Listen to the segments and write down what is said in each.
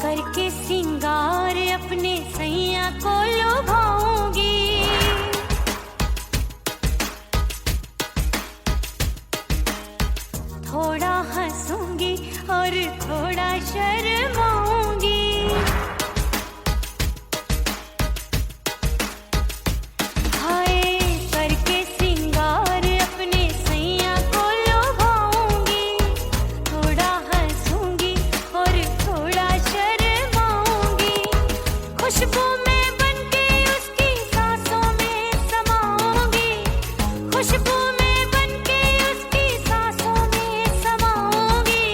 करके सिंगार अपने सैया को लुभाऊंगी, थोड़ा हंसूंगी और थोड़ा शर्माऊंगी। हाय करके सिंगार अपने सैया को लुभाऊंगी, थोड़ा हंसूंगी और थोड़ा शर्माऊंगी। खुशबू में बनके उसकी सांसों में समाऊंगी, खुशबू में बनके उसकी सांसों में समाऊंगी।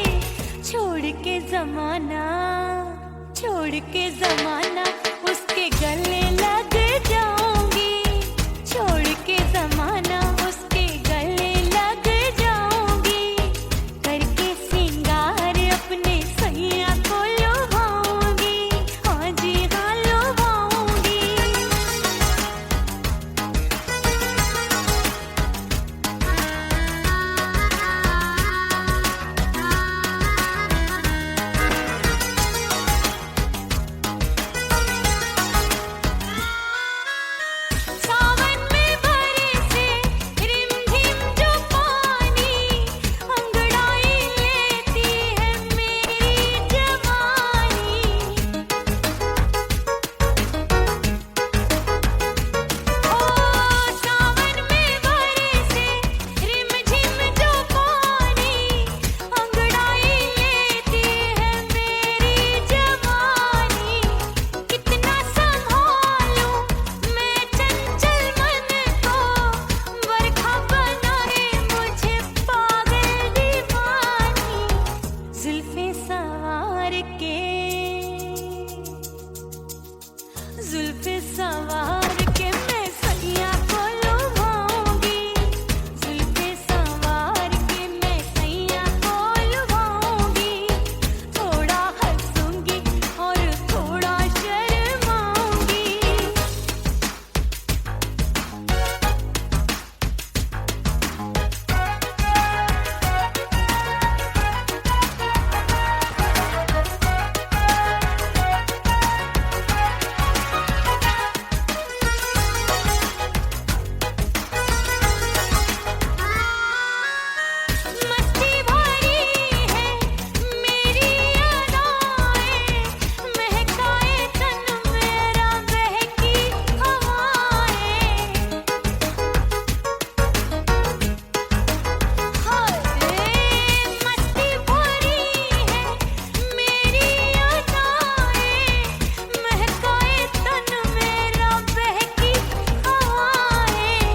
छोड़ के जमाना उसके गले लग जाऊंगी, छोड़ के जमाना उसके गले लग जाऊंगी। करके सिंगार अपने सैया को लुभाऊंगी, हाँ जी हाँ लुभाऊंगी। सावन में बरसे रिमझिम जो पानी, अंगड़ाई लेती है मेरी जवानी। ओ सावन में बरसे रिमझिम जो पानी, अंगड़ाई लेती है मेरी जवानी। कितना संभालूं मैं चंचल मन को, बरखा बनाए मुझे पागल दीवानी। जुल्फे सवार के मैं सैया को लुभाऊंगी, जुल्फे सवार के मैं सैया को लुभाऊंगी। थोड़ा हंसूंगी और थोड़ा शर्माऊंगी। मस्ती भरी है मेरी अदाएं, महकाए तन मेरा बहकी हवाएं। हाय मस्ती भरी है मेरी अदाएं, महकाए तन मेरा बहकी हवाएं।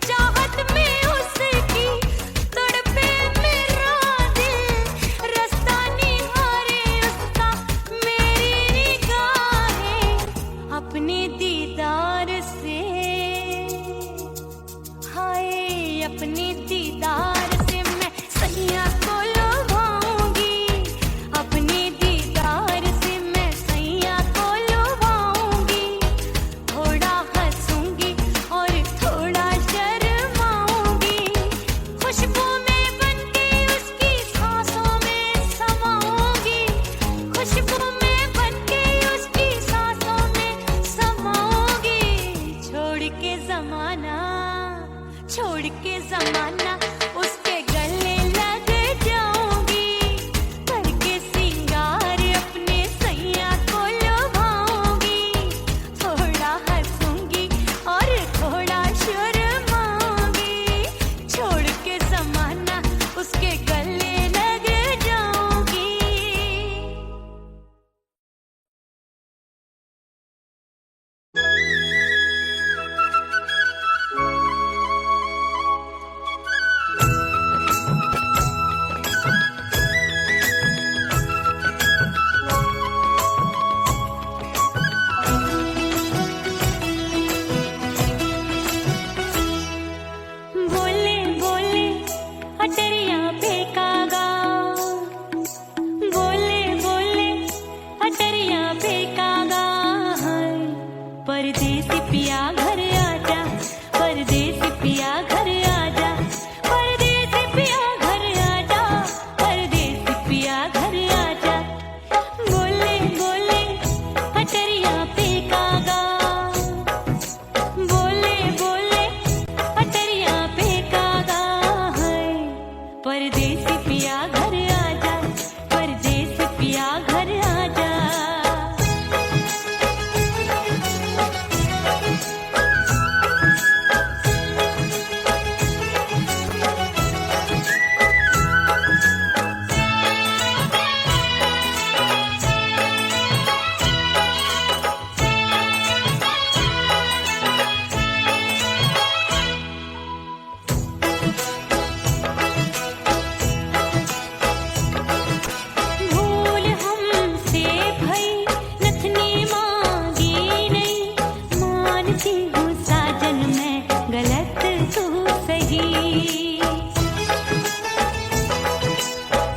चाहत में उसकी तड़पे मेरा दिल, रास्ता निहारे उसका मेरी निगाहें। अपने दीदार से हाय अपने दीदार से मैं सैया को लुभाऊंगी, अपने दीदार से मैं सैया को लुभाऊंगी। थोड़ा हंसूंगी और थोड़ा शर्माऊंगी। खुशबू में बनके उसकी सांसों में समाऊंगी, खुशबू में बनके उसकी सांसों में समाऊंगी। छोड़ के जमाना उसके गले लग जाऊंगी। करके सिंगार अपने सैया को लुभाऊंगी, थोड़ा हंसूंगी और थोड़ा शर्माऊंगी। छोड़ के जमाना उसके गले लग जाऊंगी।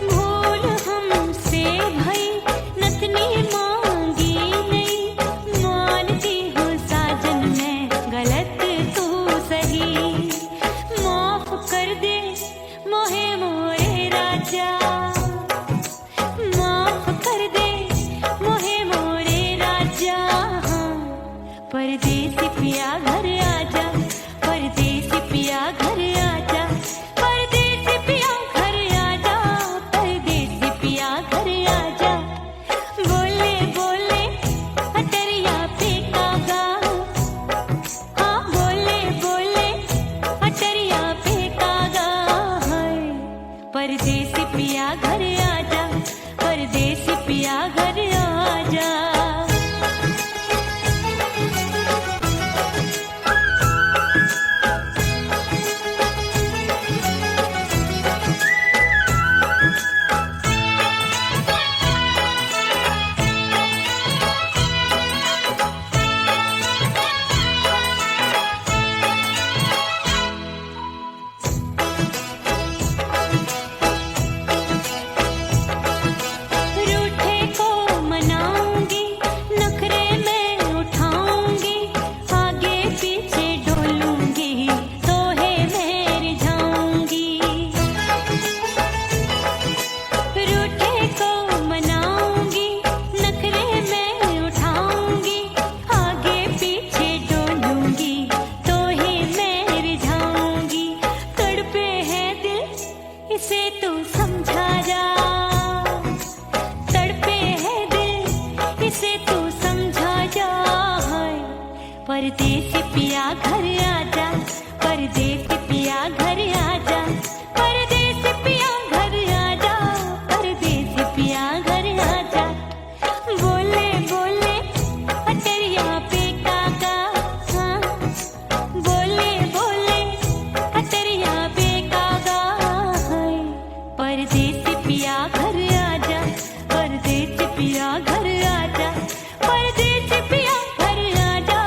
भूल हमसे भई नथनी मांगी नहीं, मानती हूँ साजन मैं गलत तू सही। माफ कर दे मोहे मोरे राजा, माफ कर दे मोहे मोरे राजा। हाँ, परदेसी पिया घर आजा, परदेसी पिया घर आजा, परदेसी पिया घर आजा, परदेसी पिया घर आजा। बोले बोले अटरिया पे कागा, हाँ बोले बोले अटरिया पे कागा। हाय, परदेसी पिया घर आजा, परदेसी पिया घर आजा। रूठे को मनाऊंगी, नखरे में उठाऊंगी, आगे पीछे डोलूंगी, तोहे मैं रिझाऊंगी। रूठे को मनाऊंगी, नखरे में उठाऊंगी, आगे पीछे डोलूंगी, तोहे मैं रिझाऊंगी। तड़पे है दिल इसे तू समझा जा, तड़पे है दिल इसे तू समझा जा। हाय, परदेसी पिया घर आजा, परदेसी पिया घर आजा, परदेसी पिया घर आजा, परदेसी पिया घर आजा। बोले बोले अटरिया पे कागा, हाँ बोले बोले अटरिया पे कागा। हाय, परदेसी पिया घर आजा, परदेसी पिया घर आजा, परदेसी पिया घर आजा,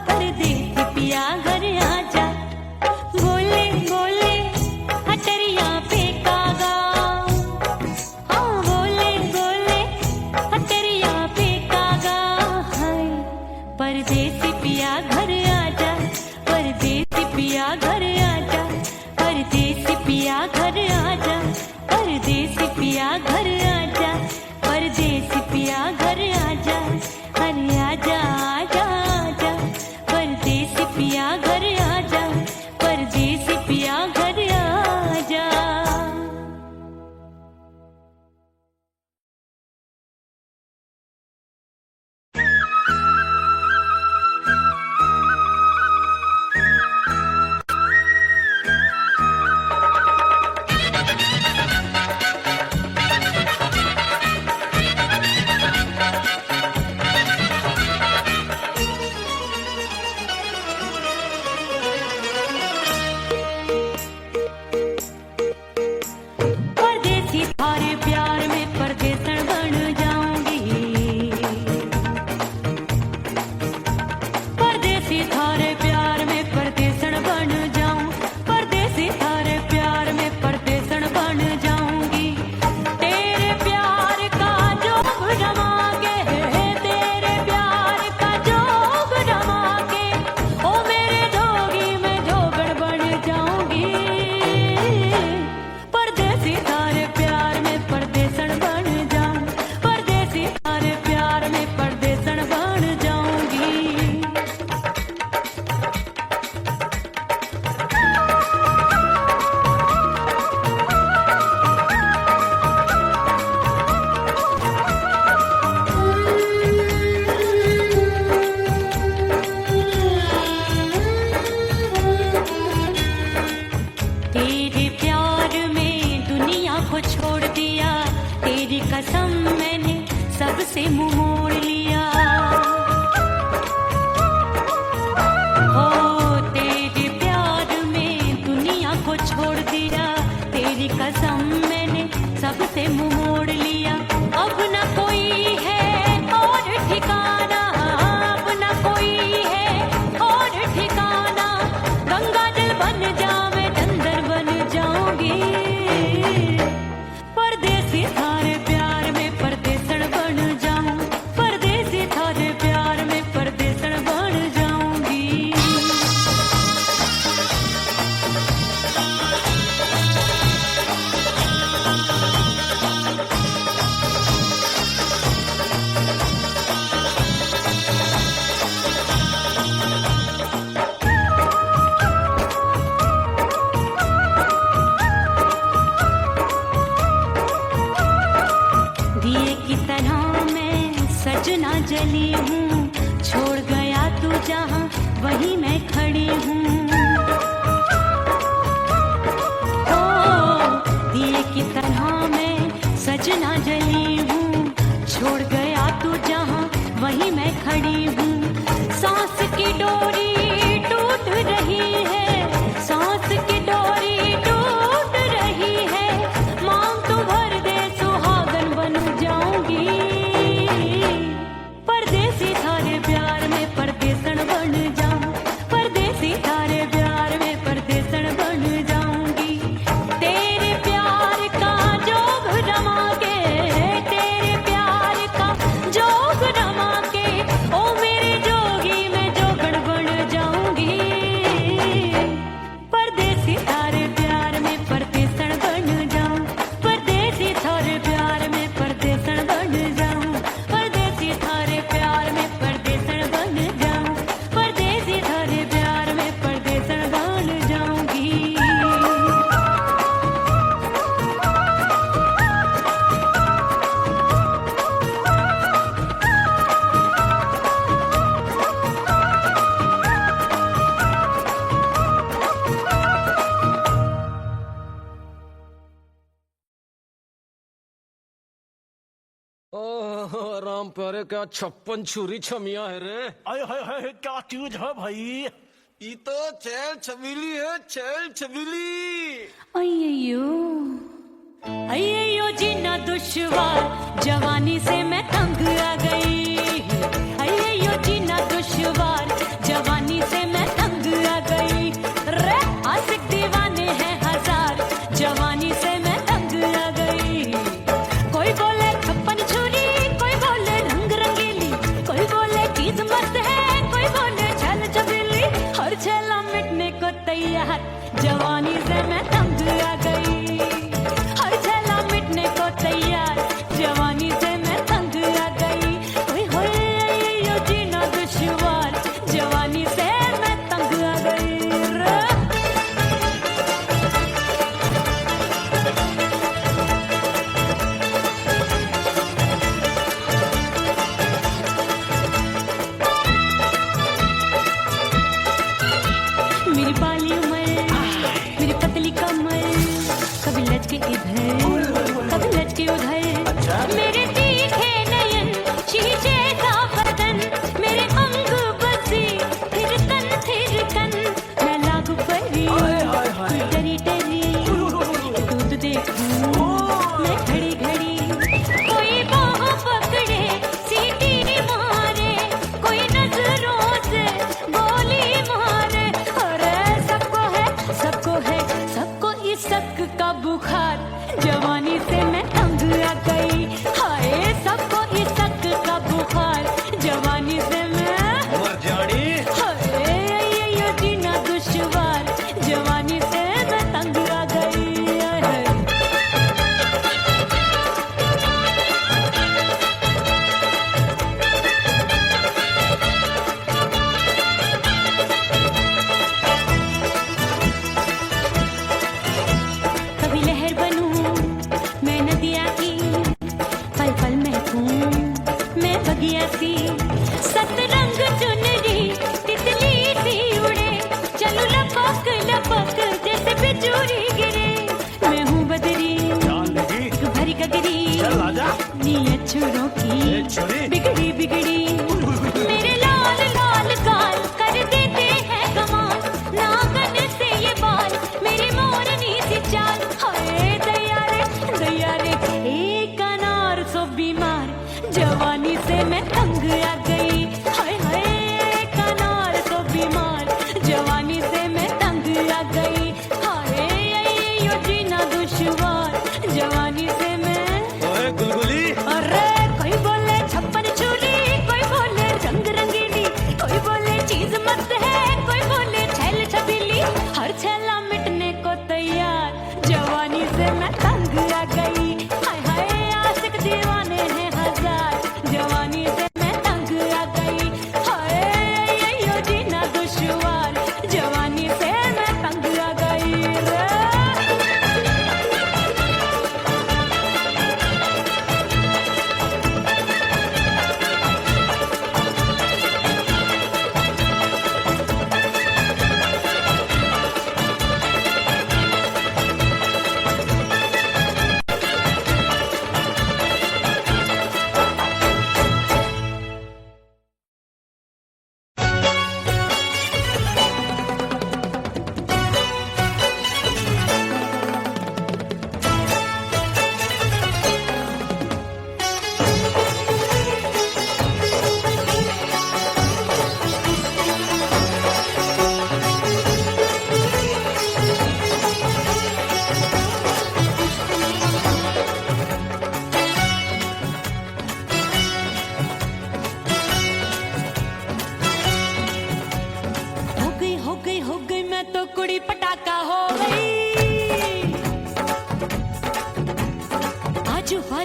परदेसी पिया घर आजा। बोले बोले अटरिया पे कागा, हाँ बोले बोले अटरिया पे कागा। हाय, परदेसी पिया घर आजा, परदेसी पिया घर आजा, परदेसी पिया घर आजा, परदेसी पिया घर आजा, परदेसी पिया घर आजा। अरे आजा आजा आजा, परदेसी पिया घर आजा, परदेसी पिया घर आजा। परदेसी थारे प्यार में परदेसन बन जाऊंगी, परदेसी थारे प्यार में परदेसन बन जाऊं, परदेसी थारे प्यार में परदेसन बन जाऊंगी। तेरे प्यार का जोग जमा के, तेरे प्यार का जोग जमा के, ओ मेरे जोगी में जोगड़ बन जाऊंगी। परदेसी थारे प्यार में परदेसन बन जाऊं, परदेसी थारे प्यार में परदेसन बन जाऊंगी। तेरे प्यार में दुनिया को छोड़ दिया, तेरी कसम मैंने सबसे मुंह मोड़ लिया। हो तेरे प्यार में दुनिया को छोड़ दिया, तेरी कसम मैंने सबसे मुंह मोड़ लिया। अब न कोई है और ठिकाना, अब न कोई है और ठिकाना, गंगा जल बन जावे चंद्र वहीं मैं खड़ी हूँ। ओ दिए की तरह मैं सजना जली हूँ, छोड़ गया तू जहाँ वहीं मैं खड़ी हूँ। सांस की डोरी टूट रही है, सांस की डोरी टूट रही है, मांग तू भर दे सुहागन बन जाऊंगी। परदेसी थारे प्यार में परदेसन बन जाऊं, परदेसी थारे प्यार में परदेसन बन जाऊंगी। तेरे प्यार का जोग रमा के, तेरे प्यार का जोग रमा के, ओ मेरे जोगी मैं जोगण बन जाऊंगी। परदेसी थारे प्यार में परदेसन बन जाऊं, परदेसी थारे प्यार में परदेसन बन जाऊं, परदेसी थारे प्यार में परदेसन बन जाऊं, परदेसी थारे प्यार में परदेसन बन जाऊंगी। ओह राम प्यारे, क्या 56 छुरी छमिया है रे। आय हाय हाय क्या चीज है भाई। ये तो चैल छबीली है, चैल छबीली। अय्यो अय्यो जीना दुश्वार, जवानी से मैं तंग आ गई। अय्यो जीना दुश्वार, जवानी से मैं तंग आ गई। रे आशिक दीवाने हैं हजार, जवानी से मैं तंग आ गई। कोई बोले 56 छुरी, कोई बोले रंग रंगीली, कोई बोले चीज मस्त है, कोई बोले छल छबीली। हर छेला मिटने को तैयार, जवानी से मैं तंग आ गई। हर छेला मिटने को तैयार, जवानी से मैं तंग आ गई। ओए होए यो जीना दुश्वार, जवानी से मैं तंग आ गई रे। मेरी बाली उम्र, मेरी पतली कमर, कभी लचके इधर कभी लचके उधर। मेरे तीखे नयन, शीशे सा बदन, मेरे अंग बसी थिरकन, मैं लागू परी तू डरी डरी, दूध देखूं मैं घड़ी घड़ी। कोई बाह पकड़े सीटी मारे, कोई नजरों से गोली मारे। अरे सबको है सबको इस शक का बुखार, जवानी से मैं तंग आ गई। हाय सबको इस शक का बुखार, जवानी से मैं मर जानी। हाय ये जीना दुश्वार, जवानी से मैं तंग आ गई। कभी लहर बनूं मैं नदिया की, पल पल महकूं मैं बगिया सी। सतरंग चुनरी तितली सी उड़े, चलूं लपक लपक जैसे बिजुरी गिरे। मैं हूँ बदरी जान लगी भरी गगरी, चल आजा। नीयत छुरों ए की छुरी। बिगड़ी बिगड़ी। मेरे लाल लाल गाल कर देते हैं कमाल, नागन से ये बाल मेरी मोरनी सी चाल। हाय दैया रे एक अनार सो बीमार, जवानी से मैं तंग आ गई। हाय हाय एक अनार सो बीमार, जवानी से मैं तंग आ गई। हाय यो जीना दुश्वार, जवानी से मैं। ओए गुलगुली। अरे कोई बोले 56 छुरी, कोई बोले रंग रंगीली, कोई बोले चीज मस्त है, कोई बोले छैल छबीली। हर छेला मिटने को तैयार, जवानी से मैं तंग आ गई। हाय हाय आशिक दीवाने हैं हजार, जवानी से मैं तंग आ गई। हाय यो जीना दुश्वार, जवानी से मैं तंग आ गई रे।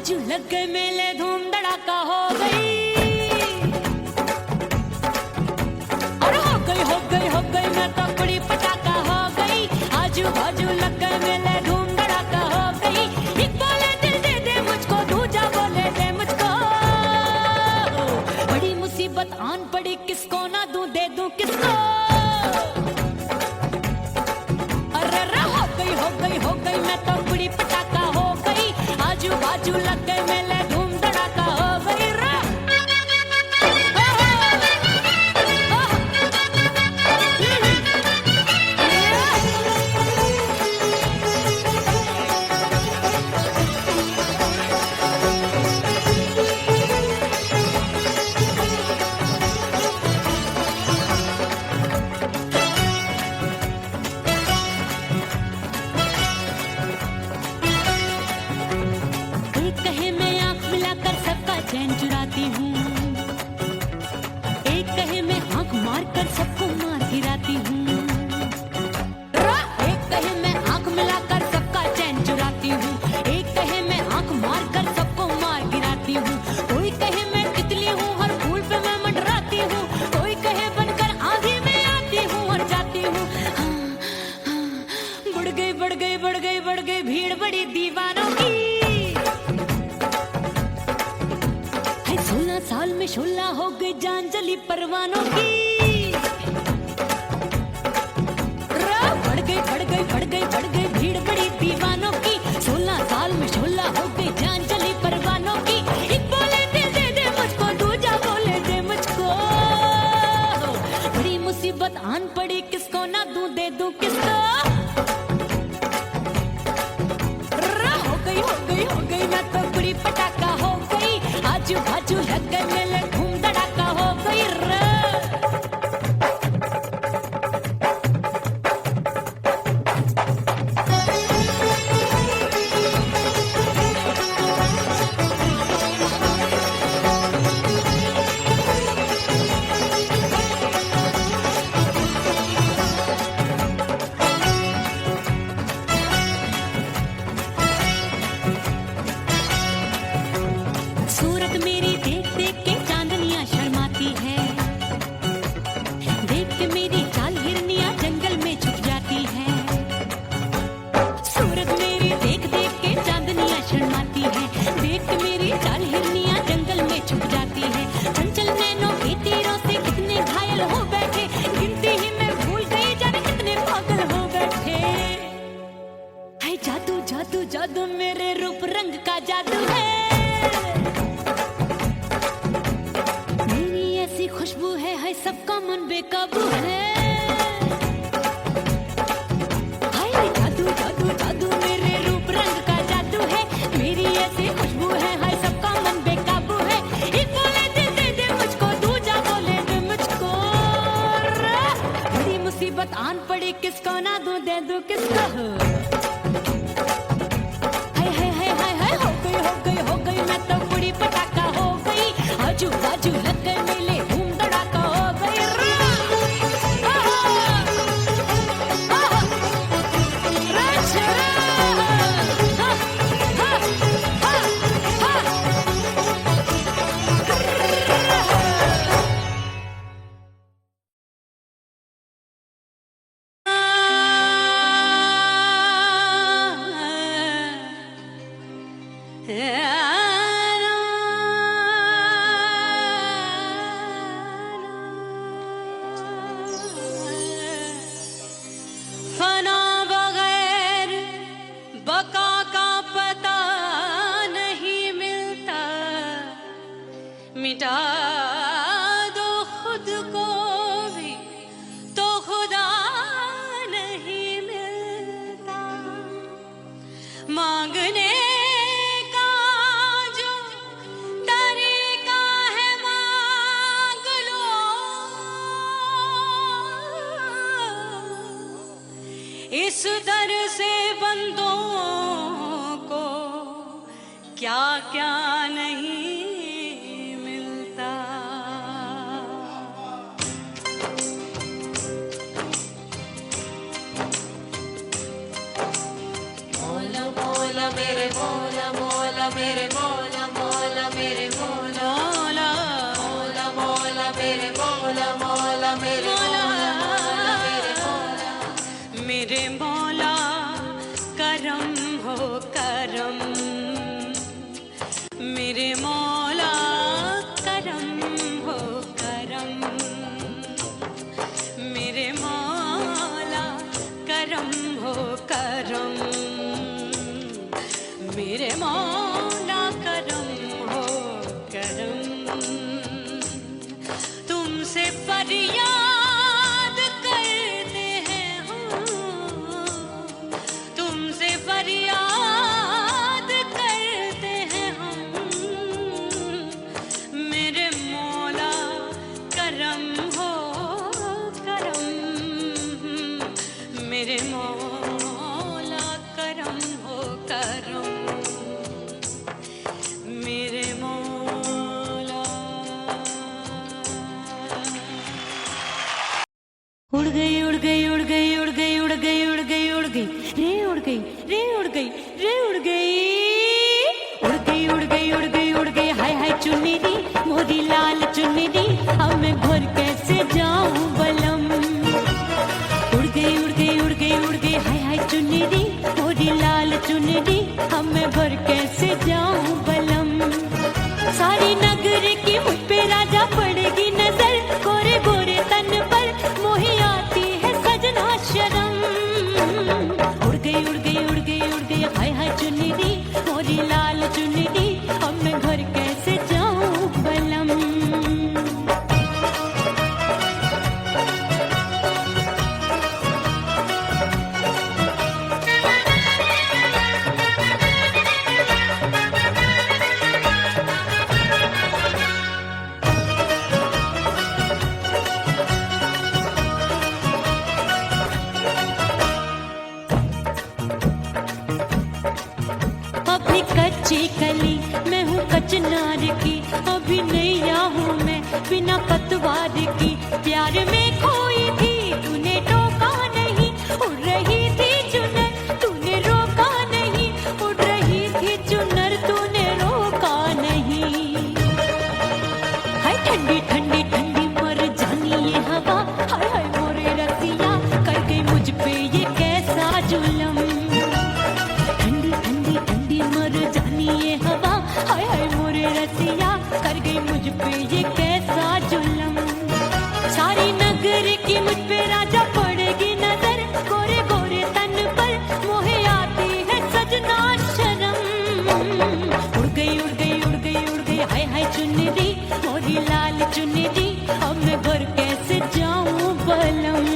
बाजू लग गए मेले धूम धड़ाका हो गई। और हो गई मैं तो बड़ी पटाखा हो गई। आजू बाजू लग गए मेले धूम धड़ाका हो गई। एक बोले दिल दे दे मुझको, दूजा बोले दे मुझको। बड़ी मुसीबत आन पड़ी, किसको ना दूं दे दूं किसको। हो गई मैं तो बड़ी पटाखा हो गई। आजू बाजू लग गए मेले धूम धड़ाका हो गई। चैन चुराती हूँ, एक कहे मैं आंख मार कर सबको मार गिराती हूँ। एक कहे मैं आंख मिलाकर सबका चैन चुराती हूँ, एक कहे मैं आंख मार कर सबको मार गिराती हूँ। कोई कहे मैं तितली हूँ, हर फूल पे मैं मंडराती हूँ। कोई कहे बनकर आंधी में आती हूँ और जाती हूँ। बढ़ गई भीड़ बड़ी दीवानों की। 16 साल में शोला हो गई, जान जली परवानों की। बढ़ गई भीड़ बड़ी दीवानों की। 16 साल में शोला हो गई, जान जली परवानों की। एक बोले दिल दे दे मुझको, दूजा बोले दे मुझको। बड़ी मुसीबत आन पड़ी, किसको ना दूं दे दूं किसको। हो गई मैं तो बड़ी पटाखा हो गई। आजू बाजू लग गए मेले धूम धड़ाका हो गई। सूरत मेरी देख देख के चांदनियां शर्माती है। देख के मेरी चाल हिरनियां जंगल में छुप जाती है। सूरत मेरी देख देख के चांदनियां शर्माती है। देख के मेरी चाल हिरनियां जंगल में छुप जाती है। चंचल नैनों के तीरों से कितने घायल हो बैठे, गिनती ही मैं भूल गई जाने कितने पागल हो बैठे। है जादू जादू जादू मेरे रूप रंग का जादू है। खुशबू है सबका मन बेकाबू है। हाय जादू जादू जादू मेरे रूप रंग का जादू है। मेरी ऐसी खुशबू है, हाय सबका मन बेकाबू है। एक बोले दिल दे दे मुझको, दूजा बोले दे मुझको। बड़ी मुसीबत आन पड़ी, किसको ना दूं दे दूं किसको। हाय हो गई मैं तो बड़ी पटाखा हो गई। आजू बाजू लग गए मेले धूम धड़ाका हो गई। फना बगैर बका का पता नहीं मिलता। मिटा दो खुद को भी तो खुदा नहीं मिलता। मांगने का जो तरीका है मांग लो। इस दर से बंदों को क्या क्या नहीं मिलता। मोला मोला मेरे मोला मोला मौला मेरे मौला मौला मेरे मौला मौला मौला मेरे मौला मौला मेरे मौला मेरे मौला करम हो करम मेरे मौला करम हो करम मेरे मौला करम हो करम मेरे मौला करम हो करम तुमसे फरियाद करते हैं हम तुमसे फरियाद करते हैं हम मेरे मौला करम हो करम मेरे मौला करम हो करम मेरे मौला उड़ गई उड़ गई उड़ गई उड़ गई उड़ गई उड़ गई उड़ गई रे उड़ गई रे उड़ गई रे उड़ गई उड़ गई उड़ गई उड़ गई उड़ गई हाय हाय चुन्नी मोरी लाल चुन्नी अब मैं घर कैसे जाऊं बलम उड़ गई उड़ गई उड़ गई उड़ गई हाय हाय चुन्नी मोरी लाल चुन्नी अब मैं घर कैसे जाऊं बलम सारी नगर की मुझ पे राजा पड़ेगी नजर गोरे गोरे तन पर मोही आती है सजना शर्म उड़ गई उड़ गई उड़ गई उड़ गई हाय हाय चुन्नी मोरी लाल चुन्नी अब मैं घर कैसे जाऊं बलम अभी कच्ची कली मैं हूँ कचनार की अभी नैया हूँ मैं बिना पतवार की प्यार में खोई थी तूने टोका नहीं उड़ रही थी चुनर तूने रोका नहीं उड़ रही थी चुनर तूने रोका नहीं हाय ठंडी ठंडी ठंडी मर जानी ये हवा हाय हाय मोरे रसिया कर गई मुझ पे ये कैसा जुलम ठंडी ठंडी ठंडी मर जानी ये हवा हाय हाय मोरे रसिया कर गई मुझ पे ये कैसा जुलम सारी नगर की मुझ पे राजा पड़ेगी नजर गोरे गोरे तन पर मोहे आती है सजना शर्म उड़ गई उड़ गई उड़ गई उड़ गई हाय हाय चुन्नी मोरी लाल चुन्नी अब मैं घर कैसे जाऊं बलम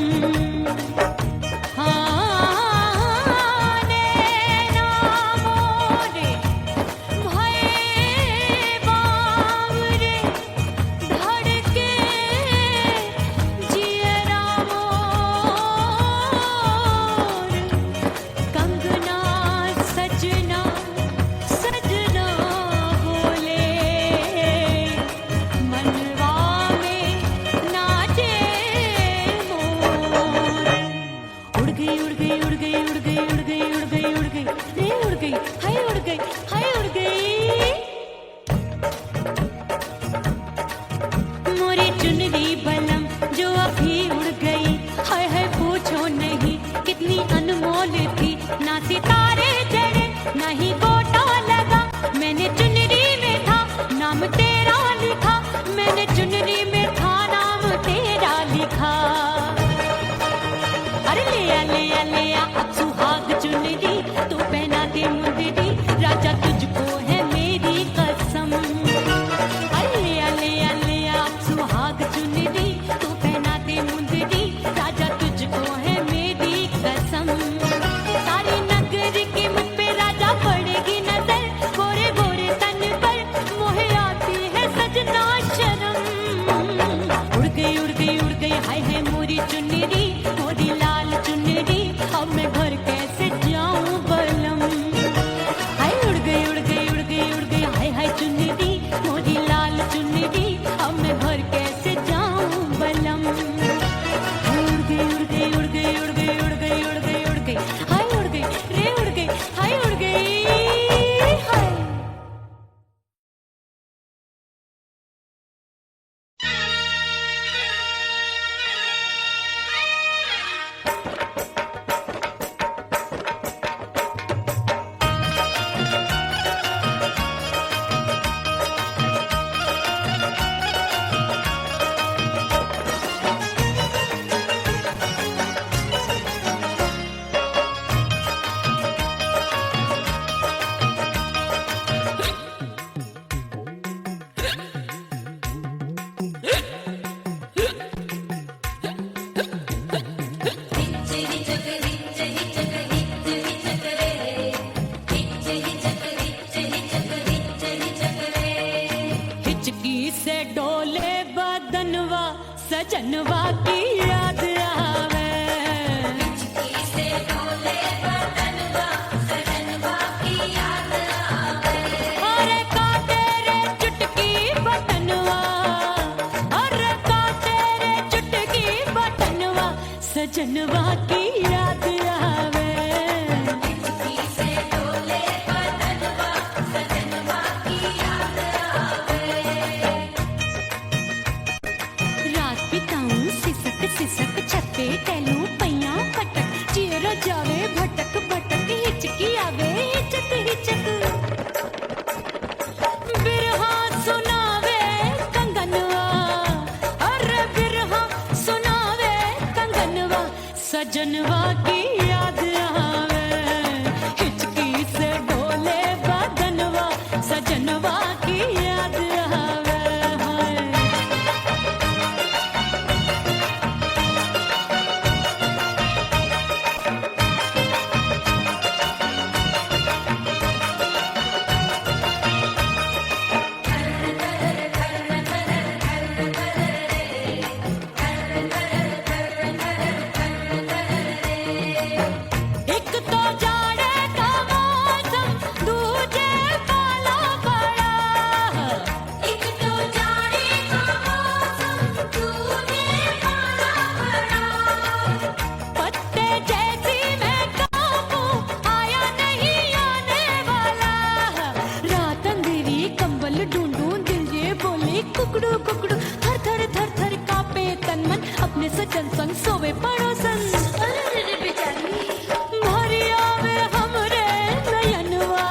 सुहाग चुनरी तू पहना दे मुंदरी राजा सजनवा की याद आवे। अरे का तेरे चुटकी बटनवा, अरे का तेरे चुटकी बटनवा, सजनवा की याद आवे। रात बिताऊं सिसक सिसक छत पे टहलूं पैया पटक, चेहरा जावे भटक भटक, हिचकी आवे हिचक हिचक। बिरहा सुनावे कंगनवा, अरे बिरहा सुनावे कंगनवा, सजनवा की याद आवे। हिचकी से डोले बदनवा, सजनवा की याद आवे। हाय एक तो जाड़े का मौसम, दूजे काला पड़ा। एक तो जाड़े का मौसम, दूजे काला पड़ा। पत्ते जैसी मैं कांपूं, आया नहीं आने वाला। रात अंधेरी कंबल ढूंढूं, दिल ये बोले कुकड़ू कुकड़ू। थर थर थर थर कांपे तन मन, अपने सजन संग सोवे पड़ोसन। भरी आवे हमरे नयनवा,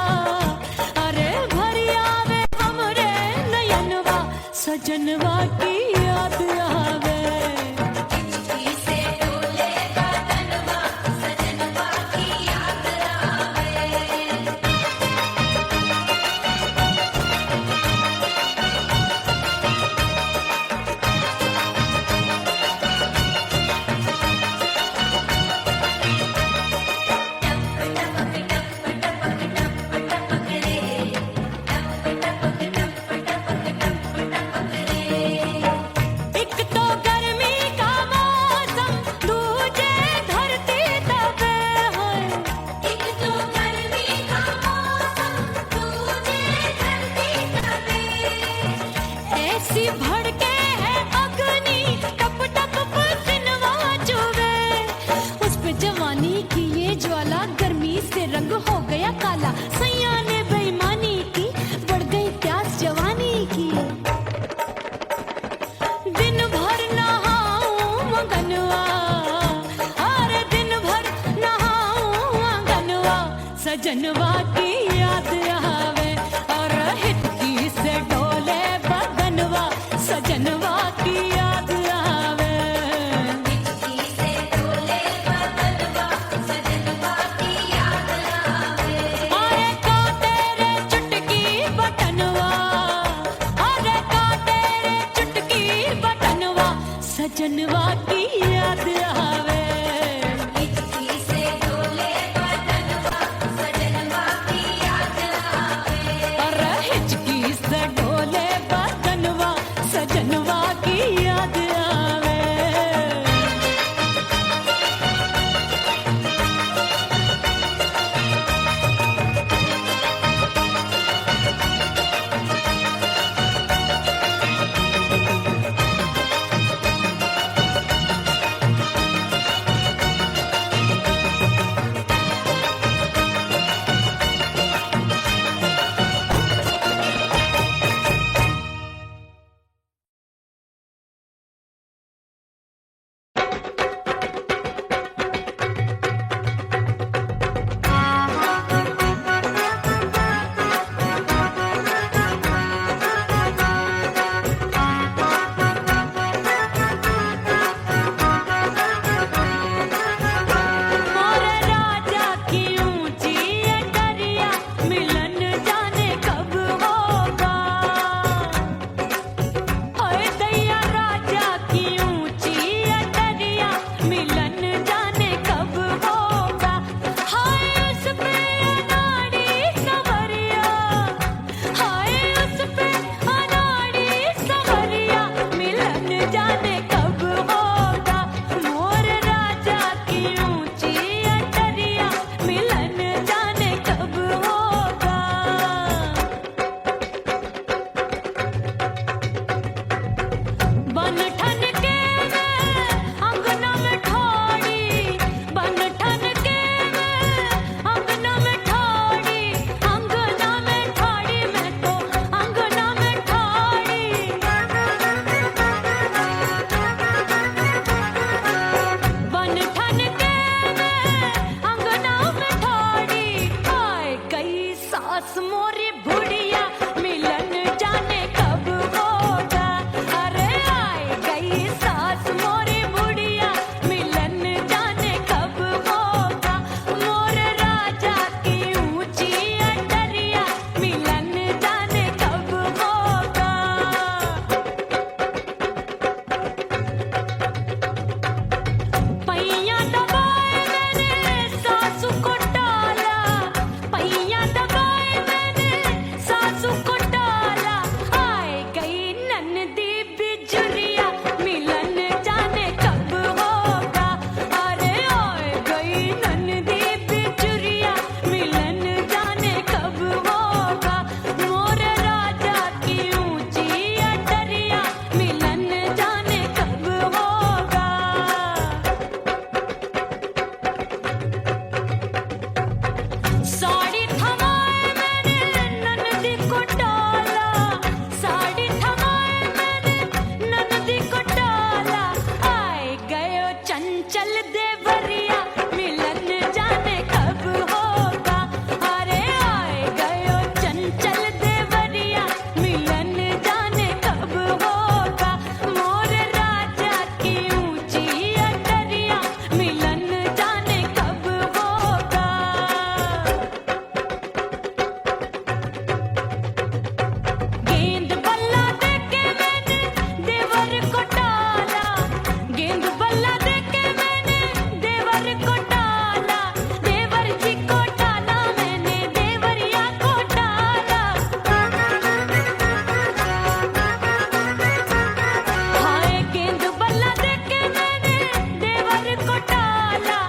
अरे भरी आवे हमरे नयनवा, सजनवा की याद आवे। एक तो गर्मी का मौसम, दूजे धरती तपे। एक तो गर्मी का मौसम, दूजे धरती तपे। ऐसी भड़के है अग्नि, टप टप पसीनवा चुभे। उस पे जवानी की ये ज्वाला, गर्मी से रंग हो गया काला। सैया ने बेईमानी की, बढ़ गई प्यास जवानी की। दिन भर नहाऊं आंगनवा, अरे दिन भर नहाऊं आंगनवा, सजनवा की याद आवे। और हिचकी से डोले बदनवा, सजनवा की याद आवे। अरे का तेरे चुटकी बटनवा, अरे का तेरे चुटकी बटनवा, सजनवा की याद आवे। अरे हिचकी से डोले बदनवा, सजनवा की याद आवे। सास मोरी बुढ़िया मिलन जाने कब होगा। अरे आए गई सास मोरी बुढ़िया मिलन जाने कब होगा। मोर राजा की ऊंची अटरिया मिलन जाने कब होगा। पैया दबाए मैंने सासू को डाला, पैया दबाए मैंने सासू को डाला। आए गई ननदी बिजुरिया मिलन जाने कब होगा। अरे आए गई ननदी बिजुरिया मिलन जाने कब होगा। मोर राजा की ऊंची अटरिया मिलन जाने कब होगा। साड़ी थमाए मैंने ननदी को डाला, साड़ी थमाए मैंने ननदी को डाला। आए गयो चंचल देवरिया मिलन जाने कब होगा। अरे आए गयो चंचल देवरिया मिलन जाने कब होगा। मोर राजा की ऊंची अटरिया मिलन जाने कब होगा। गेंद बल्ला देके मैंने देवर को डाला, गेंद बल्ला देके मैंने देवर को डाला। देवर जी को डाला मैंने देवरिया को डाला। हाय गेंद बल्ला देके मैंने देवर को डाला।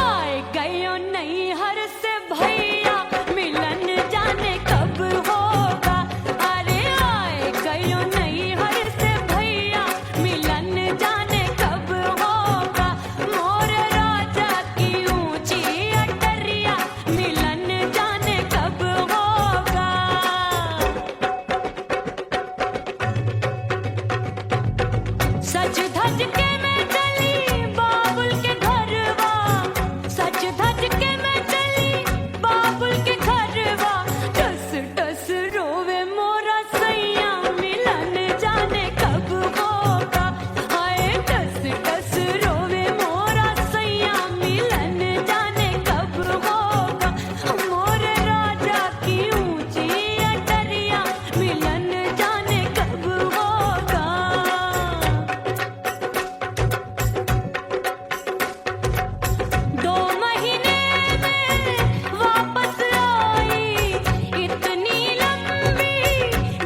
आए गयो नैहर से भैया मिलन जाने कब होगा। अरे आए गयो नैहर से भैया मिलन जाने कब होगा। मोर राजा की ऊंची अटरिया मिलन जाने कब होगा। सज धज के मैं चली बाबुल के घरवा, सज धज के मैं चली बाबुल के घरवा। टस टस रोवे मोरा सैया मिलन जाने कब होगा। हाय टस टस रोवे मोरा सैया मिलन जाने कब होगा। मोर राजा की ऊंची अटरिया मिलन जाने कब होगा। 2 महीने में वापस आई, इतनी लंबी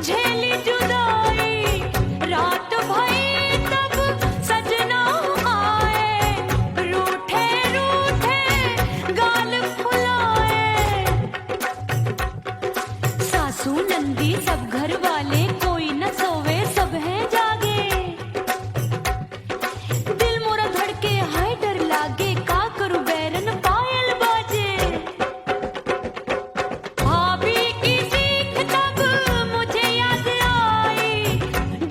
झेली जुदाई। रात भई तब सजना आए, रूठे रूठे गाल फुलाए। सासू नंदी सब घर वाले कोई न सोवे सब हैं जागे। दिल मोरा धड़के हाय डर लागे का करूं बैरन पायल बाजे। भाभी की सीख तब मुझे याद आई,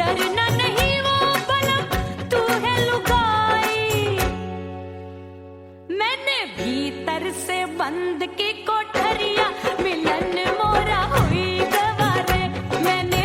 डरना नहीं वो बलम तू है लुगाई। मैंने भीतर से बंद की कोठरिया मिलन मोरा हुई गवारे। मैंने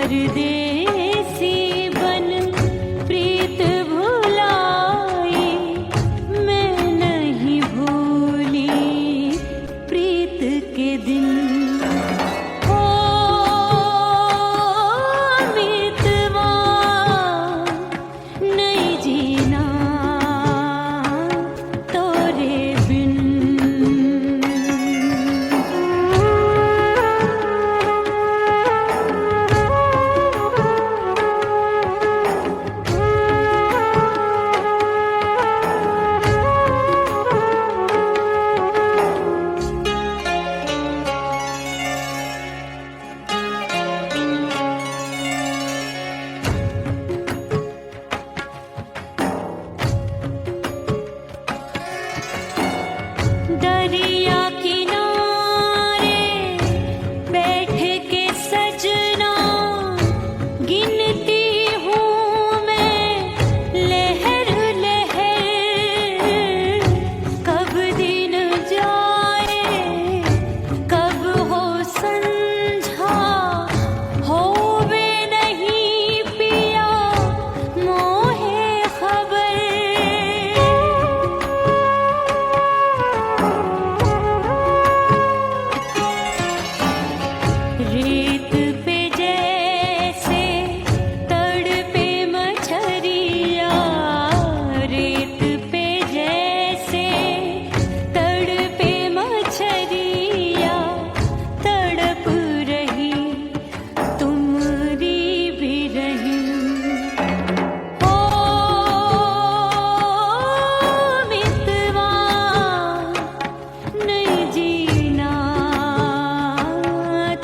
परदेसी बन प्रीत भुलाई, मैं नहीं भूली प्रीत के दिन। ओ मितवा नहीं जीना तोरे बिन। दरिया किनारे बैठ के सजना गिनती हूँ मैं लहर लहर, कब दिन जाए कब हो संझा, होवे नहीं पिया मोहे खबर। रेत पे जैसे तड़पे मछरिया, रेत पे जैसे तड़पे मछरिया, तड़प रही तुम्हारी भी रही। ओ मितवा नहीं जीना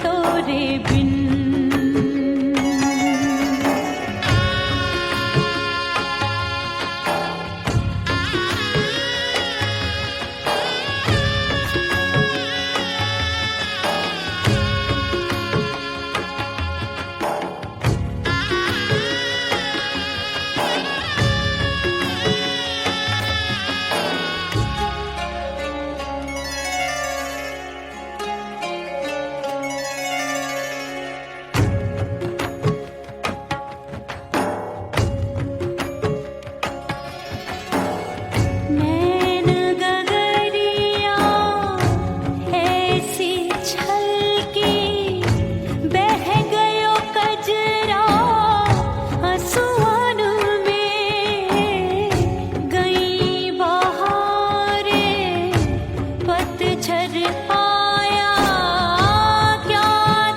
तोरे बिन। नैन गगरिया ऐसी छलकी, बह गयो कजरा आंसुओं में। गई बहारे पतझर आया, क्या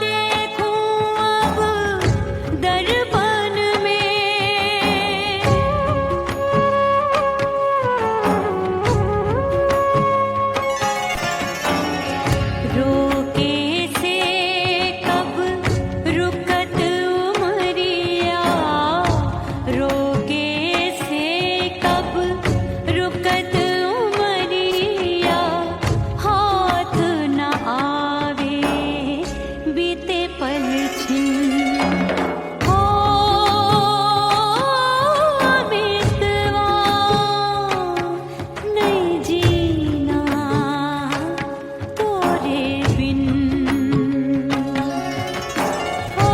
देखूं अब दर्पण में। रोके से कब रुकत उमरिया, रोके से कब रुकत उमरिया, हाथ न आवे बीते पल छिन। ओ मितवा नहीं जीना तोरे बिन। ओ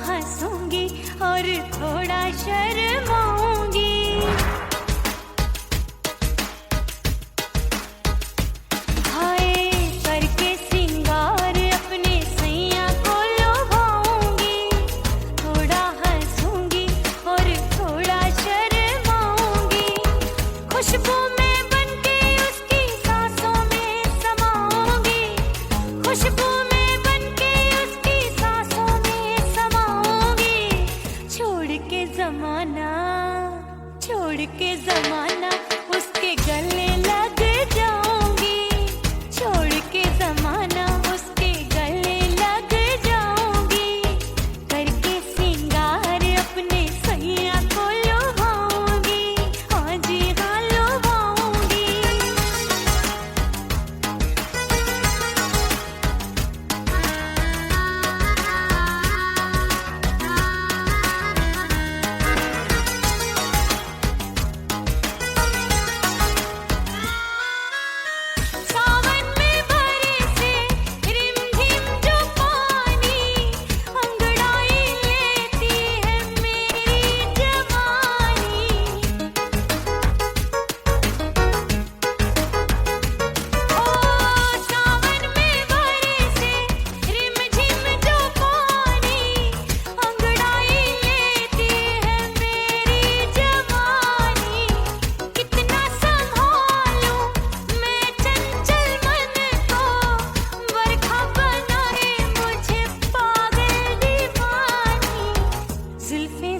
हंसूंगी और थोड़ा शर्माऊंगी। हाय करके सिंगार अपने सैया को लुभाऊंगी। थोड़ा हंसूंगी और थोड़ा शर्माऊंगी। खुशबू में बनके उसकी सांसों में समाऊंगी। खुशबू में बनके उसकी सांसों में समाऊंगी। छोड़ के जमाना उसके गले लग जाऊंगी। छोड़ के जमाना उसके गले लग जाऊंगी। करके सिंगार अपने सैया को लुभाऊंगी। हाँ जी हाँ लुभाऊंगी। सावन में बरसे रिमझिम जो पानी अंगड़ाई लेती है मेरी जवानी। ओ सावन में बरसे रिमझिम जो पानी अंगड़ाई लेती है मेरी जवानी। कितना संभालूं मैं चंचल मन को, बरखा बनाए मुझे पागल दीवानी। जुल्फे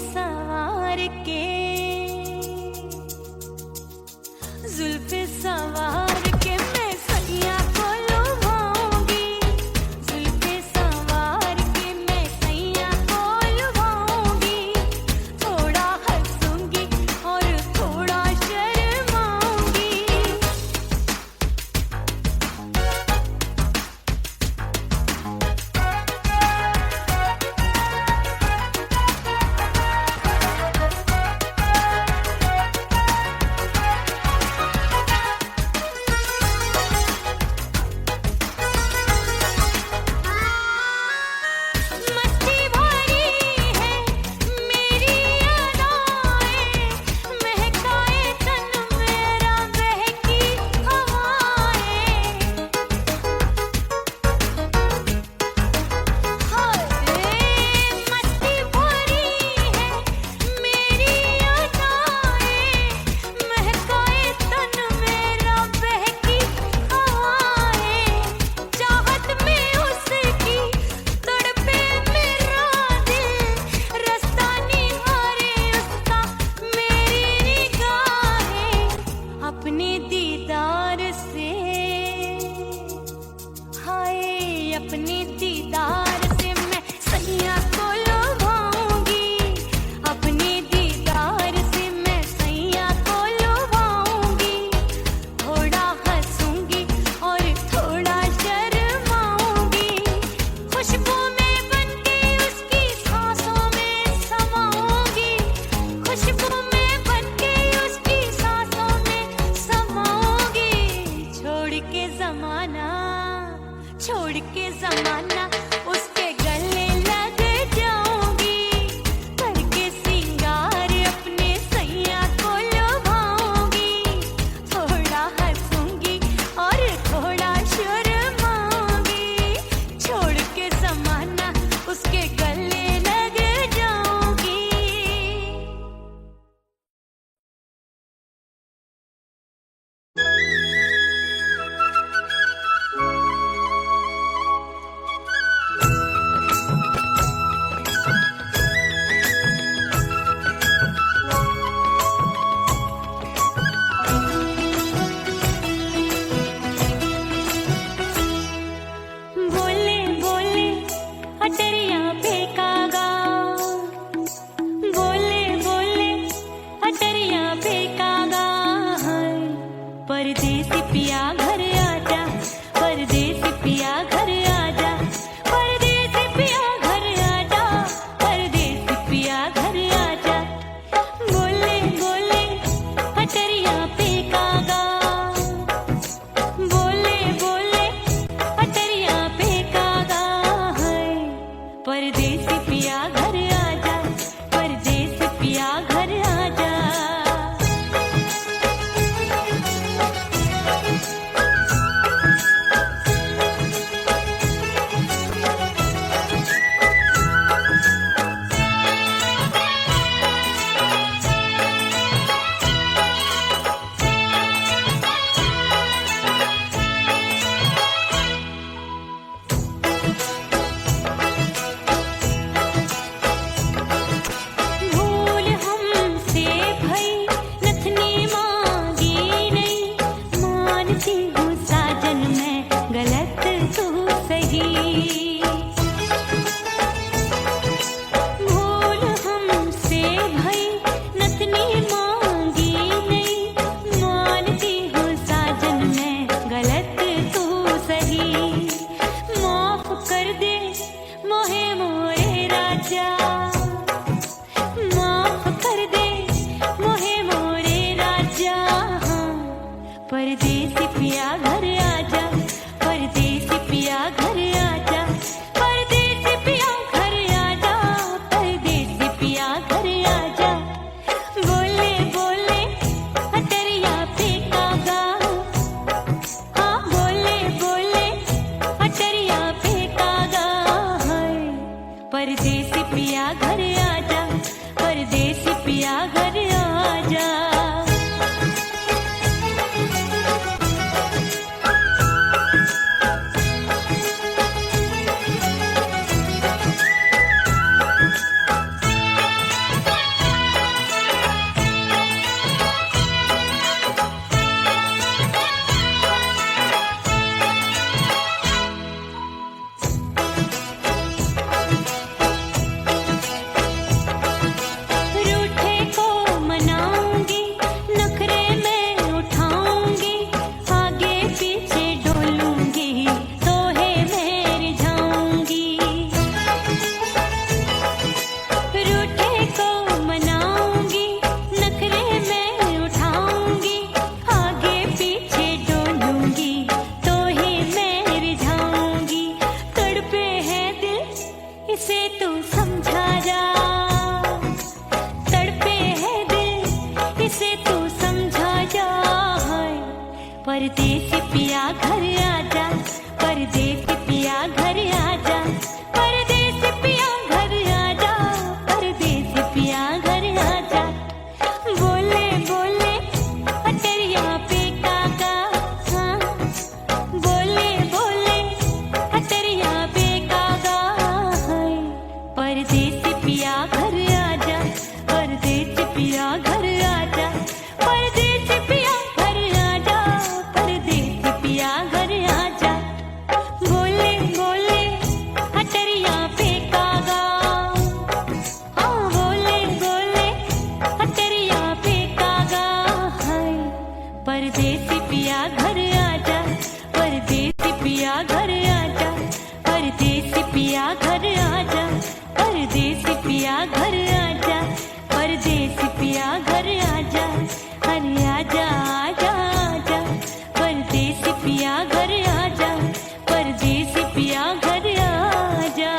सवार के मैं सैया को लुभाऊंगी। जुल्फे सवार के मैं सैया को लुभाऊंगी। थोड़ा हंसूंगी और थोड़ा शर्माऊंगी। मस्ती भरी है मेरी अदाएं, महकाए तन मेरा बहकी हवाएं। हाय मस्ती भरी है मेरी अदाएं, महकाए तन मेरा बहकी हवाएं। चाहत में उसकी तड़पे मेरा दिल, रास्ता निहारे उसका मेरी निगाहें। अपने दीदार से हाय अपने दीदार से मैं सैया को लुभाऊंगी। अपने दीदार से मैं सैया को लुभाऊंगी। थोड़ा हंसूंगी और थोड़ा शर्माऊंगी। खुशबू में बनके उसकी सांसों में समाऊंगी। खुशबू में बनके उसकी सांसों में समाऊंगी। छोड़ के जमाना उसके गले लग जाऊंगी। करके सिंगार अपने सैया को लुभाऊंगी। थोड़ा हंसूंगी और थोड़ा शर्माऊंगी। छोड़ के जमाना उसके गले लग जाऊंगी। बोले बोले अटरिया फेंकागा। बोले बोले अटरिया फेंकागा। हाय परदेसी पिया घर आजा। परदेसी पिया घर आजा। परदेसी पिया घर आजा। परदेसी पिया घर आजा। बोले बोले अटरिया फेंकागा। बोले बोले अटरिया फेंकागा। है परदेसी पिया घर परदेसी पिया घर आजा, परदेसी पिया घर आजा, परदेसी पिया घर आजा, परदेसी पिया घर आजा। बोले बोले अटरिया पे कागा, हाँ बोले बोले अटरिया पे कागा है। परदेसी पिया घर आजा, परदेसी पिया घर आजा। रूठे को मनाऊंगी, नखरे में उठाऊंगी, आगे पीछे डोलूंगी, तोहे में रिझाऊंगी। रूठे को मनाऊंगी, नखरे में उठाऊंगी, आगे पीछे डोलूंगी, तोहे में रिझाऊंगी। तड़पे है दिल इसे तू समझा जा, तड़पे है दिल इसे तू समझा जा है। परदेसी पिया घर आजा, परदेसी पिया घर आजा, परदेसी पिया घर आजा, परदेसी पिया घर आजा। बोले बोले अटरिया पे कागा, हाँ बोले बोले अटरिया पे कागा है। परदेसी पिया घर आजा, परदेसी पिया घर आजा, परदेसी पिया घर आजा, परदेसी पिया घर आजा। बोले बोले अटरिया पे कागा, हाँ बोले बोले अटरिया पे कागा है। परदेसी पिया घर आजा, परदेसी पिया घर आजा, परदेसी पिया घर आजा, परदेसी पिया घर आजा, परदेसी पिया घर आजा। अरे आजा आजा आजा, परदेसी पिया घर आजा, परदेसी पिया घर आजा।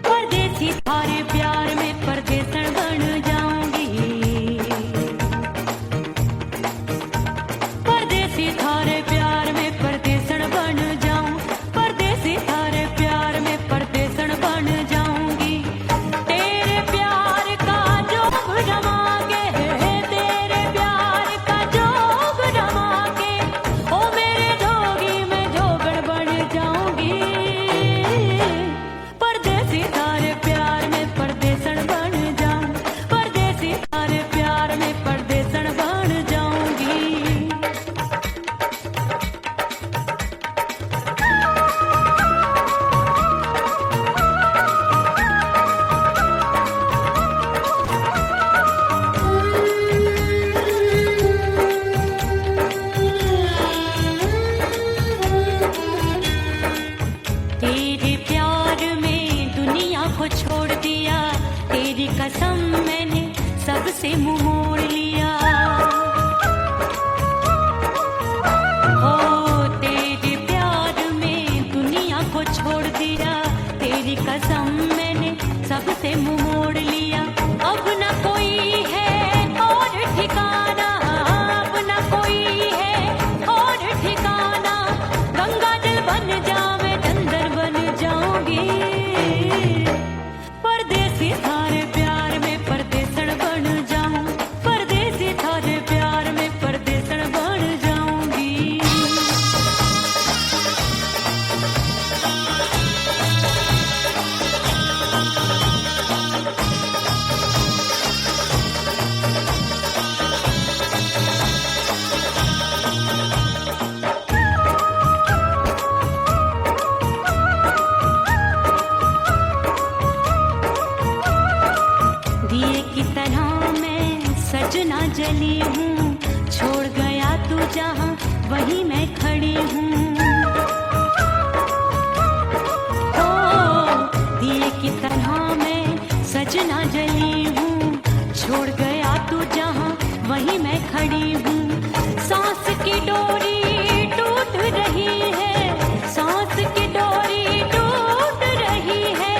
परदेसी थारे प्यार में परदेसन बन जाऊंगी, परदेसी थारे प्यार में परदेसन बन जाऊं, परदेसी थारे प्यार में परदेसन बन जाऊंगी। तेरे प्यार का जोग जमा के, तेरे प्यार का जोग जमा के, ओ मेरे जोगी में जोगण बन जाऊंगी। परदेसी थारे प्यार में परदेसन बन जाऊं, परदेसी थारे प्यार में परदेसन बन जाऊंगी। तेरे प्यार में दुनिया को छोड़ दिया, तेरी कसम मैंने सबसे मुंह मोड़ लिया। हो तेरे प्यार में दुनिया को छोड़ दिया, तेरी कसम मैंने सबसे मुंह मोड़ लिया। अब न कोई है और ठिकाना, अब न कोई है और ठिकाना, गंगा जल बन जावे चंदन बन जाऊंगी। परदेसी थारे प्यार में परदेसन बन जाऊं, परदेसी थारे प्यार में परदेसन बन जाऊंगी। सजना जली हूँ, छोड़ गया तू जहाँ वहीं मैं खड़ी हूँ। ओ दिए की तरह मैं सजना जली हूँ, छोड़ गया तू जहाँ वहीं मैं खड़ी हूँ। सांस की डोरी टूट रही है, सांस की डोरी टूट रही है,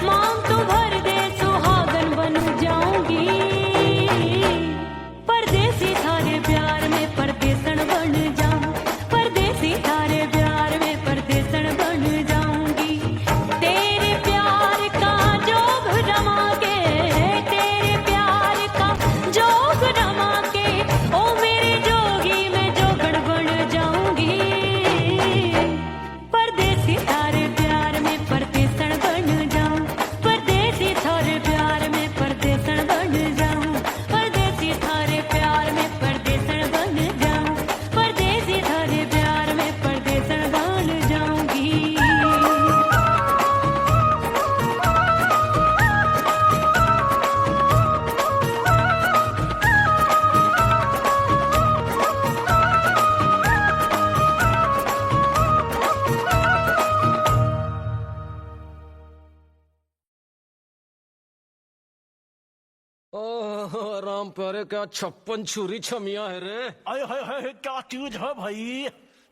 मांग तू भर दे सुहागन बन जाऊंगी। परदेसी थारे प्यार में परदेसन बन जाऊं, परदेसी थारे प्यार में परदेसन बन जाऊंगी। तेरे प्यार का जोग रमा के, तेरे प्यार का जोग रमा के, ओ मेरे जोगी मैं जोगड़ बन जाऊंगी। परदेसी थारे प्यार में परदेसन बन जाऊं, परदेसी थारे प्यार में परदेसन बन जाऊं, परदेसी थारे प्यार में परदेसन बन जाऊं, परदेसी थारे प्यार में परदेसन बन जाऊंगी। ओह राम प्यारे क्या 56 छुरी छमिया है रे। अरे हाय हाय क्या चीज है भाई।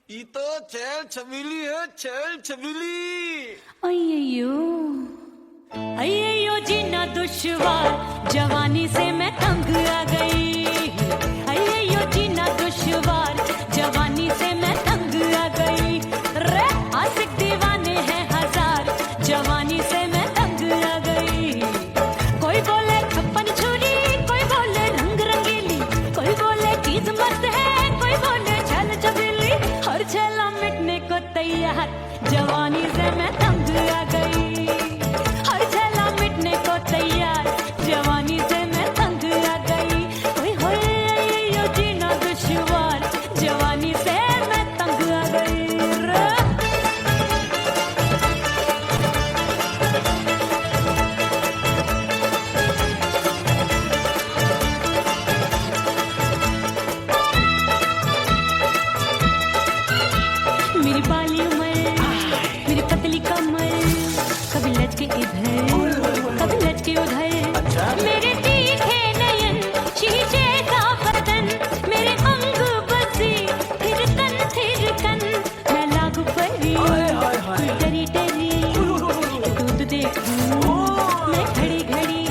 ये तो चैल छबीली है, चैल छबीली। अय्यो अय्यो जीना दुश्वार, जवानी से मैं तंग आ गई। अय्यो जीना दुश्वार, जवानी से मैं तंग आ गई। रे आशिक दीवाने हैं हजार, जवानी से मैं तंग आ गई। कोई बोले 56 छुरी, कोई बोले रंग रंगीली, कोई बोले चीज मस्त है, कोई बोले छल छबीली। हर छेला मिटने को तैयार, जवानी से मैं तंग आ गई। हर छेला मिटने को तैयार, जवानी से मैं तंग आ गई। ओए होए यो जीना दुश्वार, जवानी से मैं तंग आ गई रे। मेरी बाली उम्र, मेरी पतली कमर, कभी लचके इधर कभी लचके उधर। मेरे तीखे नयन, शीशे का बदन, मेरे अंग बसी थिरकन थिरकन। मैं लागू परी डरी डरी, दूध देखूं मैं घड़ी घड़ी।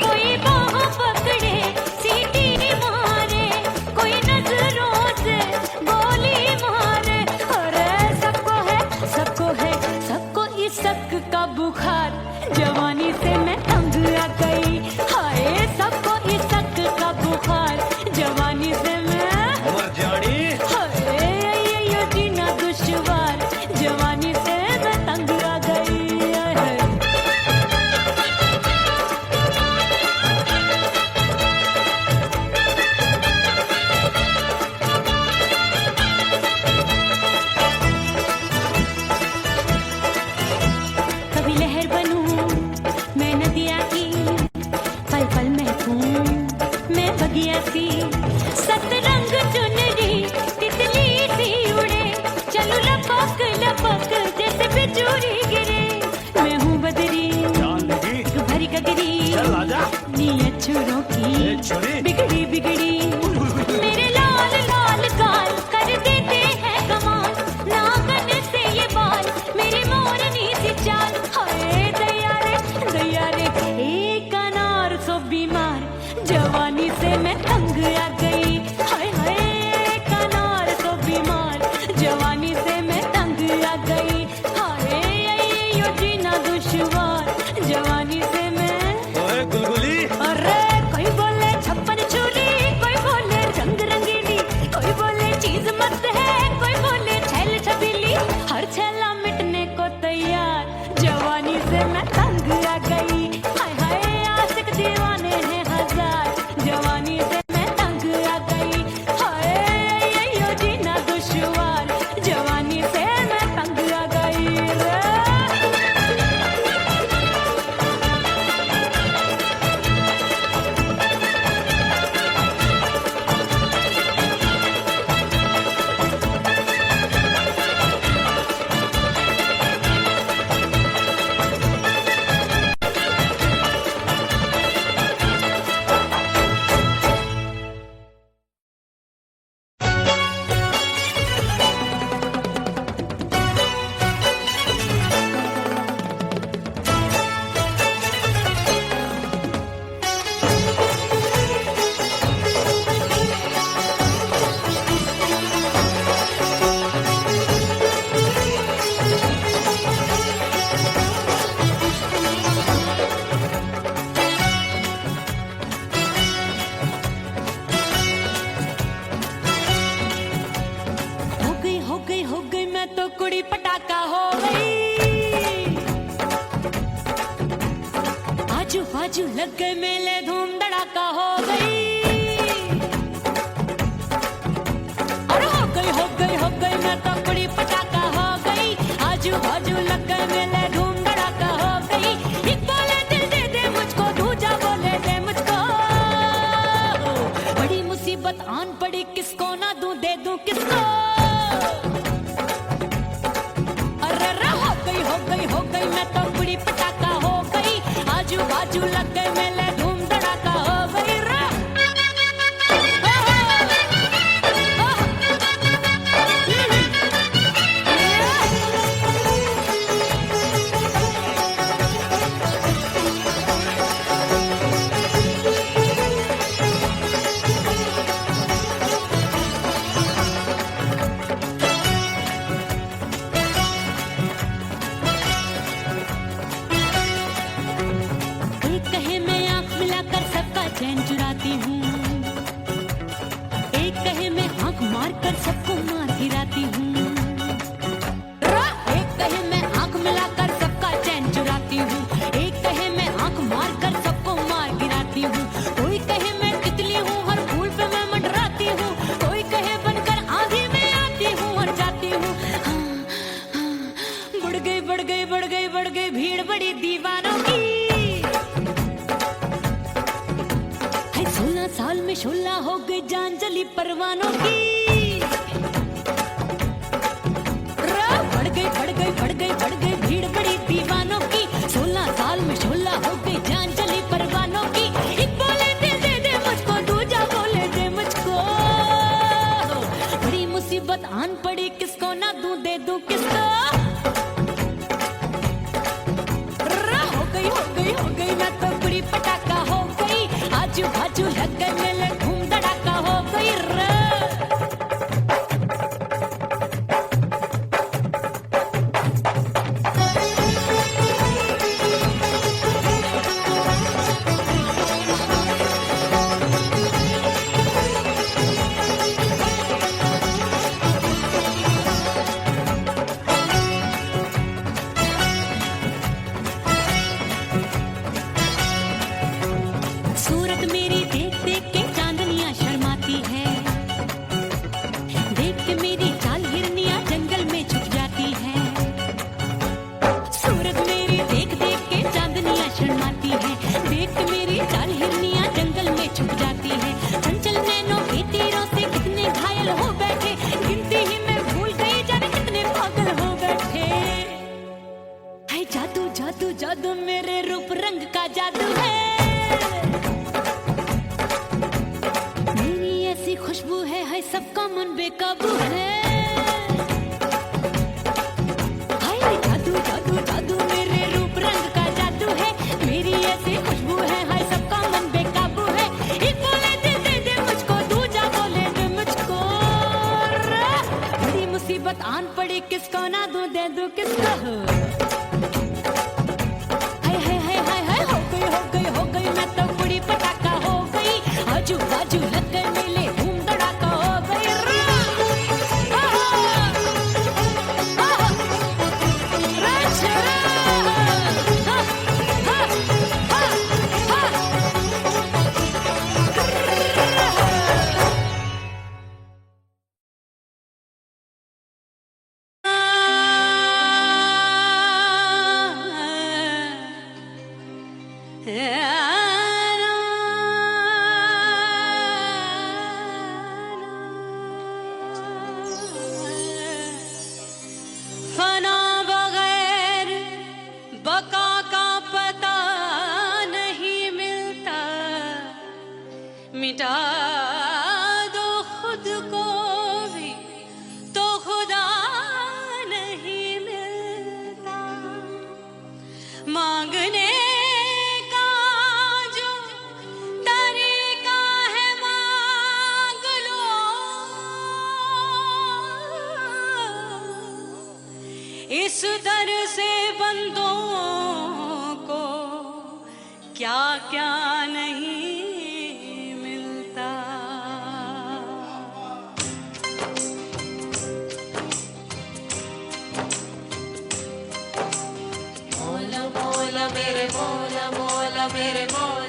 कोई बाह पकड़े सीटी मारे, कोई नजरों से गोली मारे। अरे सबको है सबको इस शक का बुखार, जवानी से मैं तंग आ गई। हाय सबको इस शक का बुखार, जवानी से मैं मर जानी। हाय यो जीना दुश्वार, जवानी से मैं तंग आ गई। हाय। कभी लहर बनूं मैं नदिया की, पल पल महकूं मैं बगिया सी। सतरंग चुनरी तितली सी उड़े, चलूं लपक लपक जैसे बिजुरी गिरे। मैं हूँ बदरी जान लगी। एक भरी गगरी, चल आजा। नीयत छुरों ए की छुरी। बिगड़ी बिगड़ी। मेरे लाल लाल गाल कर देते हैं कमाल, नागन से ये बाल मेरी मोरनी सी चाल। हाय दैया रे एक अनार सो बीमार, जवानी से मैं तंग आ गई। हाय हाय एक अनार सो बीमार, जवानी से मैं तंग आ गई। हाय यो जीना दुश्वार, जवानी से मैं। ओए गुलगुली। अरे कोई बोले 56 छुरी, कोई बोले रंग रंगीली, कोई बोले चीज मस्त है, कोई बोले छैल छबीली। हर छेला मिटने को तैयार, जवानी से मैं तंग आ गई। हाय हाय आशिक दीवाने हैं हजार, जवानी से मैं तंग लग गए मेले, धूम धड़ाका हो गई। और हो गई मैं तो बड़ी पटाखा हो गई। आजू बाजू लग गए मेले, धूम धड़ाका हो गई। एक बोले दिल दे दे मुझको, दूजा बोले दे मुझको। बड़ी मुसीबत आन पड़ी, किसको ना दूं दे दूं किसको। अरे हो गई मैं तो बड़ी पटाखा हो गई। आजू बाजू लग गए मेले, धूम धड़ाका हो गई रे। एक कहे मैं आंख मिलाकर सबका चैन चुराती हूँ, एक कहे मैं आंख मारकर सबको मार गिराती हूँ। एक कहे मैं आंख मिलाकर सबका चैन चुराती हूँ, एक कहे मैं आंख मारकर सबको मार गिराती हूँ। कोई कहे मैं तितली हूँ, हर फूल पे मैं मंडराती हूँ। कोई कहे बनकर आंधी में आती हूँ और जाती हूँ। बढ़ गई भीड़ बड़ी दीवानों की। 16 साल में शोला हो गई, जान जली परवानों की। बढ़ गई भीड़ बड़ी दीवानों की। 16 साल में शोला हो गई, जान जली परवानों की। एक बोले दिल दे दे मुझको, दूजा बोले दे मुझको। बड़ी मुसीबत आन पड़ी, किसको ना दूं दे दूं किसको। हो गई मैं तो बड़ी पटाखा हो गई। आजू बाजू लग गए मेले, धूम धड़ाका हो गई रे। सूरत मेरी देख देख के चांदनियां शर्माती है। देख के मेरी चाल हिरनियां जंगल में छुप जाती है। सूरत मेरी देख देख के चांदनियां शर्माती है। देख के मेरी चाल हिरनियां जंगल में छुप जाती है। चंचल नैनों के तीरों से कितने घायल हो बैठे, गिनती ही मैं भूल गई जाने कितने पागल हो बैठे। है जादू जादू जादू मेरे रूप रंग का जादू है। खुशबू है सबका मन बेकाबू है। हाय जादू जादू जादू मेरे रूप रंग का जादू है। मेरी ऐसी खुशबू है, हाय सबका मन बेकाबू है। एक बोले दिल दे दे मुझको, दूजा बोले दे मुझको। बड़ी मुसीबत आन पड़ी, किसको ना दूं दे दूं किसको। हाय हो गई मैं तो बड़ी पटाखा हो गई। आजू बाजू लग गए मेले, धूम धड़ाका हो गई रे। फना बगैर बका का पता नहीं मिलता। मिटा दो खुद को भी तो खुदा नहीं मिलता। मांगने इस दर से बंदों को क्या क्या नहीं मिलता। मोला मोला मेरे मोला मोला मेरे मोला।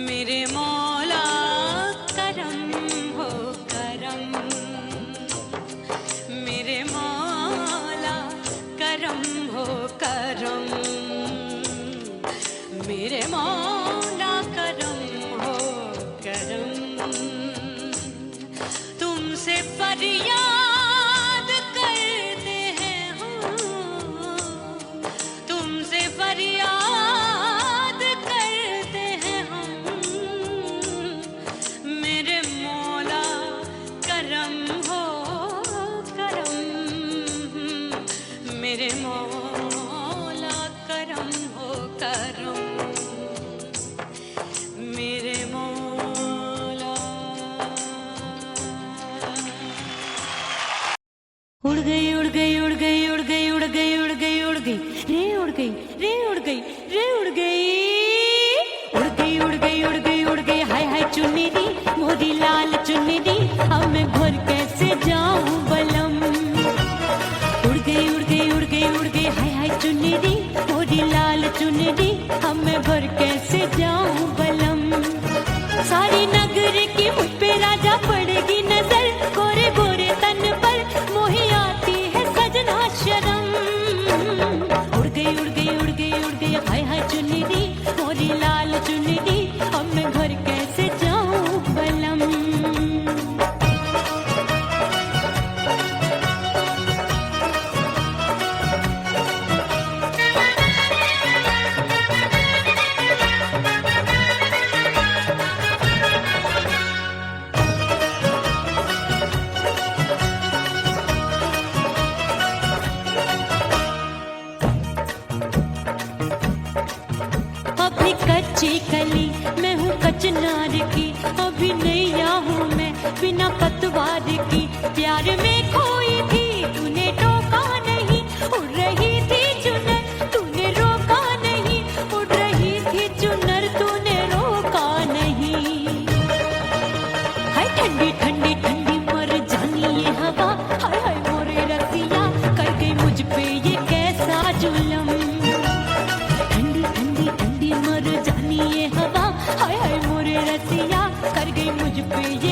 मेरे मौला करम हो करम, मेरे मौला करम हो करम, मेरे मौला करम हो करम। तुमसे फरियाद करते हैं हम, तुमसे फरियाद करते हैं हम, मेरे मौला करम हो करम, मेरे मौला करम हो करम, मेरे मौला। उड़ गई उड़ गई उड़ गई उड़ गई उड़ गई उड़ गई उड़ गई रे उड़ गई रे उड़ गई रे उड़ गई उड़ गई उड़ गई उड़ गई उड़ गई हाय हाय चुन्नी दी मोरी लाल चुन्नी दी, अब मैं घर कैसे जाऊं बलम। उड़ गई उड़ गई उड़ गई उड़ गई हाय हाय चुन्नी दी मोरी लाल चुन्नी दी, अब मैं घर कैसे जाऊं बलम। सारी नगर की मुझ पे राजा पड़ेगी नजर, गोरे गोरे तन पर मोही आती है सजना शर्म। उड़ गई उड़ गई उड़ गई उड़ गई हाय हाय चुन्नी दी मोरी लाल चुन्नी दी, अब मैं घर कैसे जाऊं बलम। अभी कच्ची कली मैं हूँ कचनार की, अभी नैया हूँ मैं बिना पतवार की। प्यार में खोई थी तूने टोका नहीं, उड़ रही थी चुनर तूने रोका नहीं, उड़ रही थी चुनर तूने रोका नहीं। हाय ठंडी ठंडी ठंडी मर जानी ये हवा, हाय हाय मोरे रसिया कर गई मुझ पे ये कैसा जुलम। ठंडी ठंडी ठंडी मर जानी ये हवा, हाय हाय मोरे रसिया कर गई मुझ पे ये